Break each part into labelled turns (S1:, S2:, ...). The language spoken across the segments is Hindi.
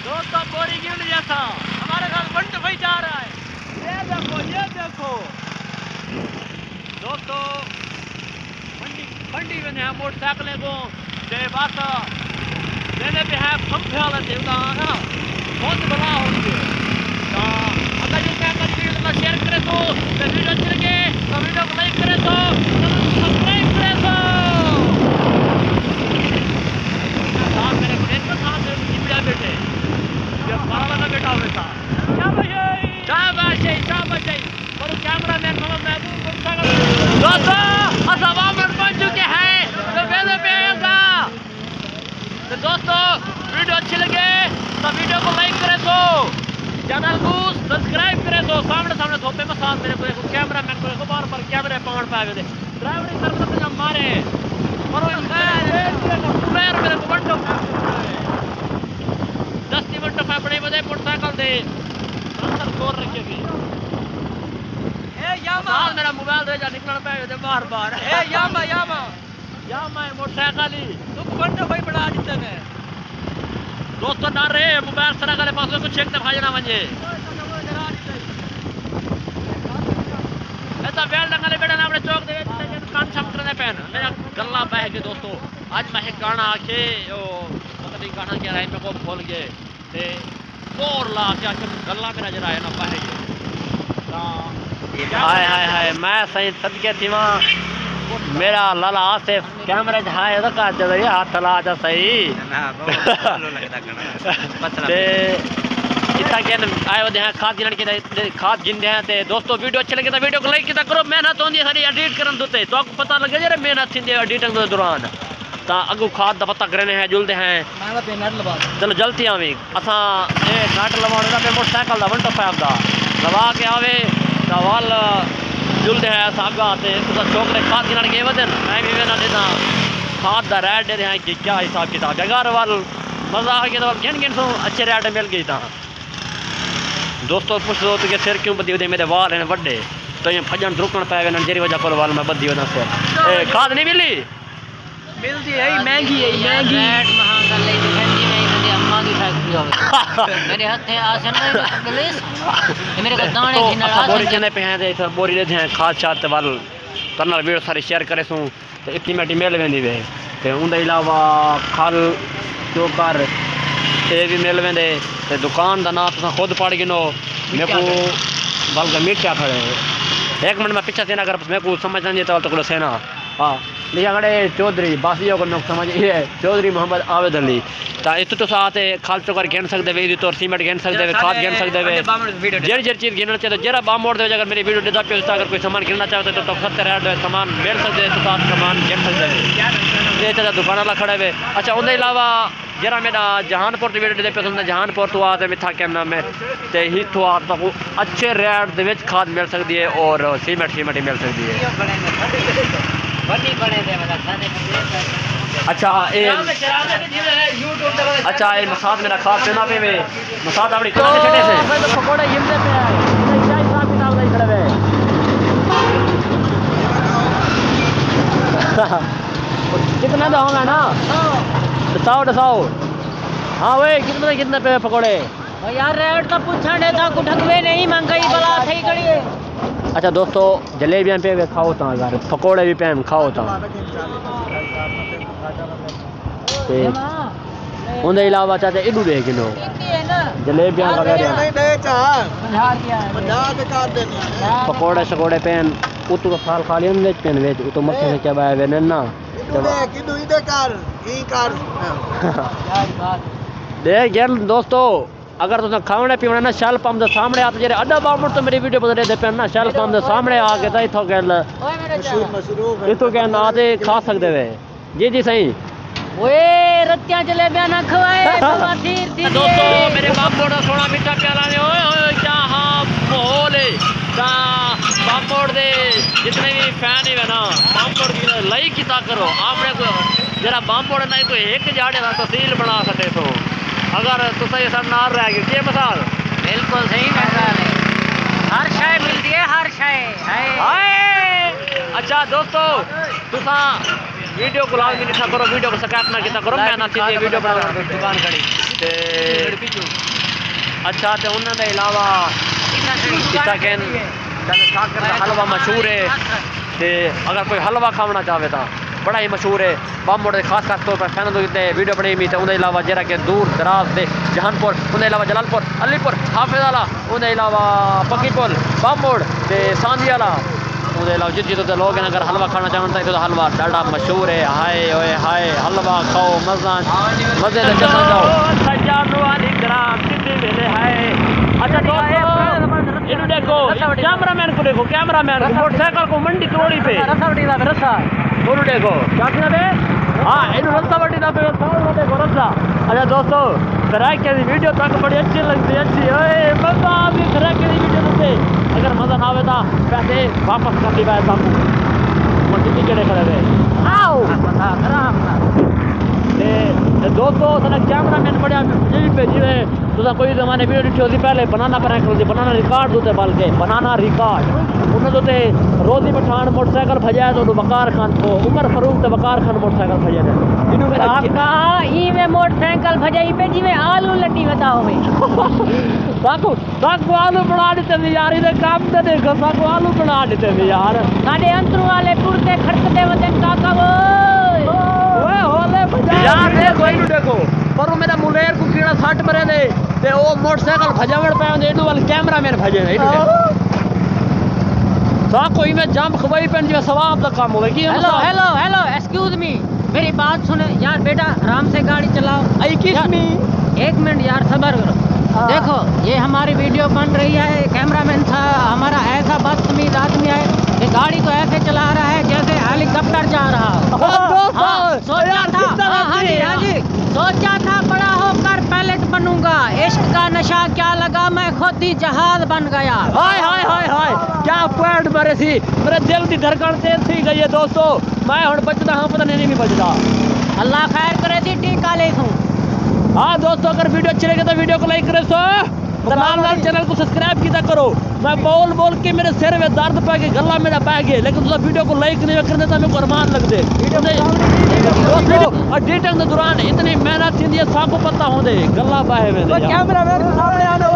S1: दोस्तों बोरी गिर जैसा हमारे साथ बंट भाई जा रहा है। ये देखो दोस्तों मंडी में है मोटरसाइकिलें को बस देने पे है पंखे वाले थे है ना बहुत बड़ा होंगे। तो अगर जो क्या वीडियो को शेयर करे तो वीडियो अच्छी लगे तो वीडियो को लाइक करे तो सब्सक्राइब करे तो साथ मेरे फ्रेंड के साथ मीडिया बेटे ये पाला का बेटा हुए था शाबाश और कैमरामैन महबूब दोस्तों असावाम बन चुके हैं तो वेदे पे आएगा। तो दोस्तों वीडियो अच्छी लगे तो वीडियो को लाइक करें तो चैनल को सब्सक्राइब करें तो सामने थोपे में साथ मेरे को कैमरामैन को बार कैमरे पकड़ पाए थे ड्राइवरी कर सकते हम मारे और मेरे को बंटो 10 मिनट में बड़े बड़े मोटरसाइकिल दे अंदर तोड़ रखे भी मेरा मोबाइल दे जा निकल पाए थे बार यामा मोटरसाइकिल ही तू बंटो भाई बड़ा आदित्य है दोस्तों ना रे मोबाइल सरा करे पास में कुछ एक दफा जना वजे ऐसा वेल डंगले बेटा ना अपने चौक दे कान छम करने पेन मेरा गल्ला बह के दोस्तों आज मैं गाना आके ओ पता नहीं गाना क्या रहा है मेरे को भूल गए ते और ला क्या गल्ला मेरा जरा है ना बह गए हाय मैं सही सदके थी वहां मेरा लाला आसिफ कैमरे हाय तो का चल रही हाथ ला जा सही ना ते इतना के आयो दे खाद गिन के खाद गिन दे ते दोस्तों वीडियो अच्छे लगे तो वीडियो को लाइक किया करो मेहनत होंदी सारी एडिट करन दोते तो आपको पता लगे जरे मेहनत थी एडिटिंग के दौरान ता अगू खाद दा पता करने हैं जुलदे हैं मैं पे नेट लगा चलो जल्दी आवे असा ए नेट लगाने दा पे मोटरसाइकिल दा 125 दा लगा के आवे सवाल जुलदे हैं सागा ते तो छोकरे खाद गिन के वदन मैं भी ना देना खाद दा रेट दे हैं कि क्या हिसाब किताब अगर वाल मजा आ के तो गिन सो अच्छे रेट मिल गई था दोस्तों पूछ दो तो सिर क्यों बदी मेरे वाल हैं बड़े तो ये फजन रुकन पाए जेरी वजह को वाल में बदी वजह से खाद नहीं मिलती है महंगी रेट महंगा ले मेरी अम्मा की फैक्ट्री होवे मेरे हाथ है आसन में पुलिस मेरे को दाने गिनला बोरी जने पे हैं इधर बोरी दे हैं खाद चात वाल करना वीडियो सारी शेयर करे सू तो इतनी मेटी मिल वेंदी वे ते उनके अलावा खल चोकर ये भी मिल वेंदे ते दुकान का नाम तुम खुद पढ़ गिनो मेरे को बल्कि मीठा खड़े 1 मिनट में पीछे से अगर मेरे को समझ नहीं आता तो सेना हाँ लिखा खड़े चौधरी बासियों को समझ ये चौधरी मोहम्मद आवेद अली तो साथ खाल चौकर गिन सकते वे तो सीमेंट गिन सकते वे खाद गिन सकते वे जरी चीज़ गिनना चाहिए जरा बाम मोड़ दे अगर मेरी वीडियो डिजा पे अगर कोई सामान गिनना चाहते तो 70 रेट सामान मिल सकते तो साथ सामान गिन सकते ये चाचा दुकान वाला खड़े हुए। अच्छा उनके अलावा जरा मेरा जहानपुर की वीडियो पे सुनते जहानपुर तो आते मिठा कैमरा में तो ही तो आपको अच्छे रेट के खाद मिल सकती है और सीमेंट ही मिल सकती है। अच्छा अच्छा ये मसाद मेरा खास देना पे वे मसाद अपनी खाने छटे से मैं तो पकोड़े हिमने पे है क्या हिसाब किताब नहीं खड़े वे कितना तो होगा ना दसाओ हाँ वे कितने पे पकोड़े यार रेट तो पूछने था कुठकवे नहीं महंगाई बला थई कड़ी है। अच्छा दोस्तों जलेबियाँ पे खाओ था यार पकोड़े भी पे खाओ था उनके अलावा चाचा इडू दे किलो जलेबियाँ वगैरह पकोड़े शकोड़े पेन उतु साल खाली वेच पेन वेच उतो मक्खे से चबाए वे ना देख यार दोस्तों अगर तुम खाने पीने ना शैल पंप के सामने आते जरे अड्डा बामड़ तो मेरी वीडियो बदले पे ना शैल पंप के सामने आके तो इतो गल इतो क्या ना दे खा सकते वे जी सही ओए रत्तियां जलेबियां ना खवाए दोस्तों मेरे बामड़ का सोना मीठा प्याला ने ओए क्या हां माहौल है ता बामड़ दे जितने भी फैन है ना बामड़ की लाइक किता करो आपने को जरा बामड़ ना कोई एक जाड़े का तहसील बना सके तो अगर तुम ऐसा ना रह गए ये मसाल बिल्कुल सही मसाल है हर शय मिलती है हर शय। अच्छा दोस्तों तुसा वीडियो को लाओ नहीं करो, वीडियो को सब्सक्राइब ना किया करो। मैं ना सीधे वीडियो बना दुकान खड़ी ते अच्छा ते उन्हां दे अलावा इता कैन साकर दा हलवा मशहूर है ते अगर कोई हलवा खाना चाहे तो बड़ा ही मशहूर है। बामोड़ के खास तौर पर फैन वीडियो बनी हुई तो उनके अलावा जरा के दूर दराज से जहानपुर, उनके अलावा जलालपुर, अलीपुर, हाफिज आला, उनके अलावा पक्कीपुर, बामोड़ ते सांधी आला, उनके अलावा जितने लोग हैं अगर हलवा खाना चाहते हैं तो हलवा डाढ़ा मशहूर है। हाय ओए हाय हलवा खाओ मजा मजे से चल जाओ। अच्छा इन्हों देखो कैमरामैन को देखो, कैमरामैन को मोटरसाइकिल को मंडी तोड़ी पे रस्सा बोलो देखो क्या है। हाँ इन रस्सा बड़ी ना पे देखो रस्सा। अच्छा दोस्तों खराक की वीडियो तक बड़ी अच्छी लगती है, अच्छी मजा आती खराक की वीडियो से। अगर मजा ना आवे तो पैसे वापस कर दी बाय बापू मंडी केड़े खड़े हुए आओ दोस्तों सारा कैमरामैन बढ़िया यही पे जिवे तुसा कोई जमाने वीडियो डिठी होती पहले बनाना पर बनाना रिकॉर्ड होते बल्कि बनाना रिकॉर्ड उन्होंने रोजी पठान मोटरसाइकिल भजाया तो वकार खान को उमर फरूक तो वकार खान मोटरसाइकिल भजाया मोटरसाइकिल भजाई पे जिवे आलू लड्डी बताओ भाई साकू साकू आलू बना देते यार, इधर काम तो देखो साकू आलू बना देते यार। साडे अंतरू वाले पुरते खड़कते वतन काका ओए होले यार देखो इनु देखो पर मेरा मुलेर को कीड़ा 60 मरे दे ते ओ मोटरसाइकिल भजावड़ पे इनु वाल कैमरामैन भजे इनु साकू ई में जंप खवाई पेन जो सवाब दा काम होवे की। Hello hello hello excuse me मेरी बात सुने यार बेटा आराम से गाड़ी चलाओ। आई किस मी एक मिनट यार सब्र करो। देखो ये हमारी वीडियो बन रही है, कैमरामैन था हमारा ऐसा बदतमीज आदमी है ये गाड़ी को ऐसे चला रहा है जैसे हेलीकॉप्टर जा रहा। सोचा था हाँ जी सोचा था बड़ा होकर पायलट बनूंगा, इश्क का नशा क्या लगा मैं खुद ही जहाज बन गया। हाय हाय हाय हाय क्या पॉइंट मारे सी, मेरे दिल की धड़कन तेज सी गई है दोस्तों। मैं हुण बचदा हाँ पता नहीं बचदा। अल्लाह खैर करे सी टीका ले सूं। हाँ दोस्तों अगर वीडियो अच्छी लगे तो वीडियो को लाइक करें सो नाल चैनल को सब्सक्राइब किया करो। मैं बोल बोल के मेरे सिर में दर्द पै गए, गला मेरा पै गया, लेकिन तुम वीडियो को लाइक नहीं करने तो मेरे को अरमान लगते दोस्तों। और डेटिंग के दौरान इतनी मेहनत थी सबको पता होंगे गला पाए में कैमरामैन सामने आने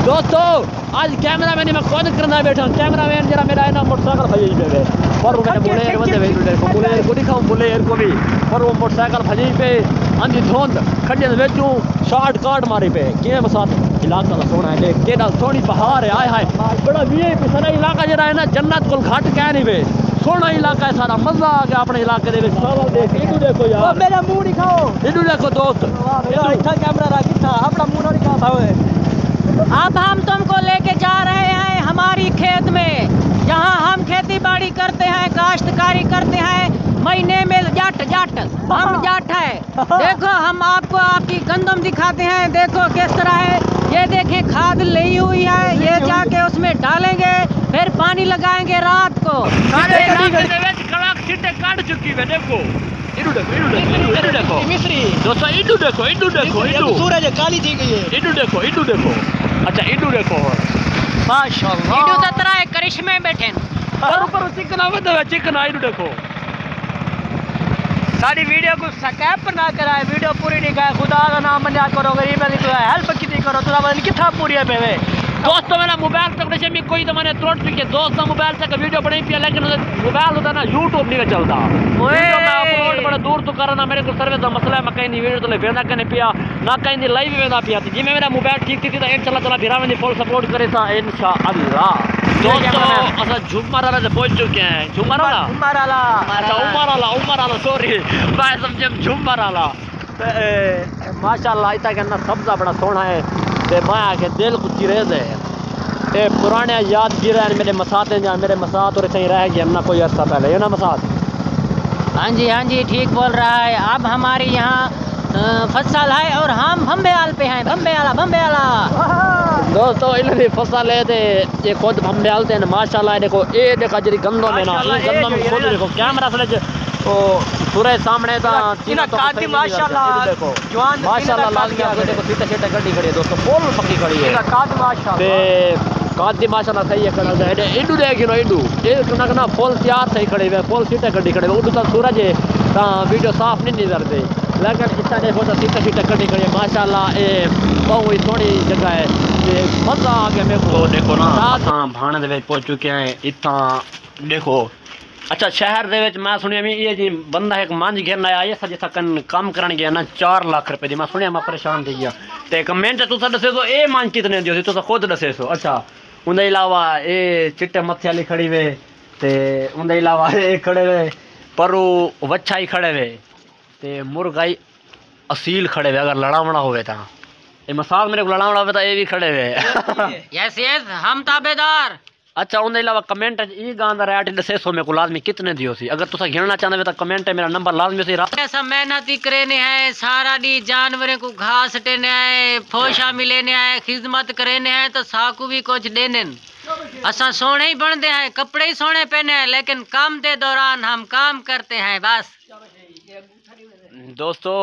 S1: दोस्तों। आज कैमरामैन मैं खुद करना बैठा कैमरामैन जरा मेरा है ना मोटरसाइकिल भजी पे पर वो मैंने बुलेर बंदे बुलेर को दिखाऊं बुलेर को भी पर वो मोटरसाइकिल भजी पे अंधी धुंध खड्डे बेचूं शॉर्ट काट मारी पे के साथ इलाका सोना है देख केड़ा सोनी पहाड़ है। आय हाय बड़ा वीआईपी सारा इलाका जरा है ना जन्नत को घट कह नहीं वे सोना इलाका है सारा मजा आ गया अपने इलाके दे विच। देख इनु देखो यार मेरा मुंह दिखाओ इनु देखो दोस्त इतना कैमरा रख था अपना मुंह नहीं दिखाता हुए। अब हम तुमको लेके जा रहे हैं हमारी खेत में जहाँ हम खेती बाड़ी करते हैं काश्तकारी करते हैं महीने में जट जट हम जट है। देखो हम आपको आपकी गंदम दिखाते हैं देखो किस तरह है। ये देखें खाद ली हुई है ये जाके उसमें डालेंगे फिर पानी लगाएंगे रात को। काट चुकी है देखो इडू देखो मिस्री दोस्तों इडू देखो सूरज काली थी गई है इडू देखो अच्छा इडू देखो माशाल्लाह इडू तो तरह करिश्मे बैठे ऊपर चिकन आवत है चिकन इडू देखो। सारी वीडियो को सब्सक्राइब ना कराए वीडियो पूरी नहीं कराए खुदा का नाम मना करो गरीब हेल्प कितनी करो तुरा कितना पूरी पे वे दोस्तों। मेरा मोबाइल तक में कोई तो मैंने तोड़ चुके दोस्तों मोबाइल तक वीडियो बनी पिया लेकिन मोबाइल होता ना यूट्यूब नहीं चलता अपलोड बड़ा दूर तो करना मेरे को सर्विस का मसला है। मैं कहीं वीडियो तो वेंदा कहीं पिया ना कहीं लाइव वेंदा पिया थी जिम्मे मेरा मोबाइल ठीक थी तो चला चला भिरा में फुल सपोर्ट करे था इंशाअल्लाह। दोस्तों असा झुमर वाला से पहुंच चुके हैं झुमर वाला सॉरी मैं समझे झुमर वाला माशाल्लाह इतना कहना सब्जा बड़ा सोना है ते मैं आके दिल को चिरेज है ते पुराने यादगिर हैं मेरे मसाते जहाँ मेरे मसात और कहीं रह गए ना कोई अर्सा पहले ये ना मसात। हाँ जी ठीक बोल रहा है। अब हमारी यहाँ फसल है और हम भंबेयाल पे हैं भंबेयाला दोस्तों इन्हें फसल है ते ये खुद भंबेयाल थे माशाल्लाह। देखो ये देखा जी गंदों में ना गंदों में खुद देखो कैमरा से तो पूरे सामने था काटी माशाल्लाह देखो माशाल्लाह लाल देखो सीटा सीटा गड्डी खड़ी है दोस्तों फुल पक्की खड़ी है माशाल्लाह। कादी माशाल्लाह सही है कणक दा इंडू देख लो इंडू ये कणक ना फुल तैयार सही खड़े हुए फुल सीटे कड्डी खड़े उडू तो सूरज है ता वीडियो साफ नहीं नजरते लेकिन इतना देखो तो सीटे सीटे कड्डी खड़े माशाल्लाह ये बहुत ही सोहनी जगह है ये मजा आ गया मेरे को देखो ना हां भाणे दे विच पहुंच चुके हैं इतना देखो अच्छा शहर दे विच मैं सुनिया ये जी बंदा एक मंज घेरना आया ये जिथा काम करन गया ना 4 लाख रुपए दी मैं सुनिया मैं परेशान थी गया ते कमेंट तुसा दसे तो ए मंज कितने दियो तुसा खुद दसे सो अच्छा उनके अलावा ये चिट्टे मत्थे वाली खड़ी वे ते उनके अलावा ये खड़े वे परू वच्छा ही खड़े वे ते मुर्गाई असील खड़े वे अगर लड़ावना होवे ता ये मसाल मेरे को लड़ावना होवे ता ये भी खड़े वे
S2: यस यस हम ताबेदार
S1: अच्छा उनके अलावा कमेंट ई गांव दा रेट दसे सो मेरे को लाजमी कितने दियो सी अगर तुसा गिनना चाहते हो तो कमेंट है मेरा नंबर लाजमी सी
S2: ऐसा मेहनती करेने है सारा दी जानवरों को घास टेने है फोशा मिलेने है खिदमत करेने है तो साकू भी कुछ देने असा सोने ही बनते हैं कपड़े ही सोने पहने हैं लेकिन काम के दौरान हम काम करते हैं बस
S1: दोस्तों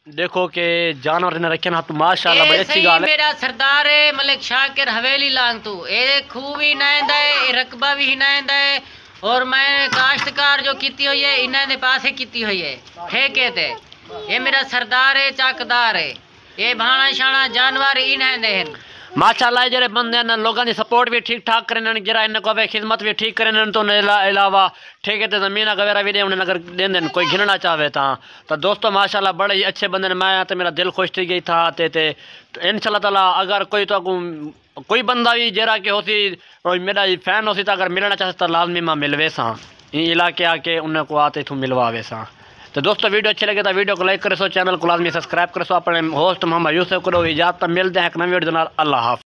S1: देखो के जानवर ने रखे ना तो माशाल्लाह बड़ी अच्छी गाल है
S2: मेरा सरदार है मलिक शाकिर हवेली लांग तू ए खूब ही नायंदा है रकबा भी नायंदा है और मैं काश्तकार जो कीती हुई है इन्हें दे पास कीती हुई है ठेके ते ये मेरा सरदार है चाकदार है ये भाणा शाणा जानवर इन्हें दे
S1: माशाल्लाह जरे बंदे ने लोगों की सपोर्ट भी ठीक ठाक करें जरा इन को खिदमत भी ठीक करें तो अलावा ठेके ते ज़मीन वगैरह भी दें अगर दें कोई गिनना चाहे तो दोस्तों माशाल्लाह बड़े ही अच्छे बंदे ने मैं तो मेरा दिल खुश थी गई था ते इंशाल्लाह ताला अगर कोई तो कोई बंदा भी जरा के होती मेरा फैन होती तो अगर मिलना चाहता तो लाजमी मैं मिलवे सा इलाके आके उन्हें को आते इतों मिलवावे सा तो दोस्तों वीडियो अच्छी लगे तो वीडियो को लाइक करो चैनल को लाजमी सब्सक्राइब करो अपने होस्ट मोहम्मद यूसुफ करो इजाजत मिलते हैं एक नई वीडियो अल्लाह हाफ़िज़।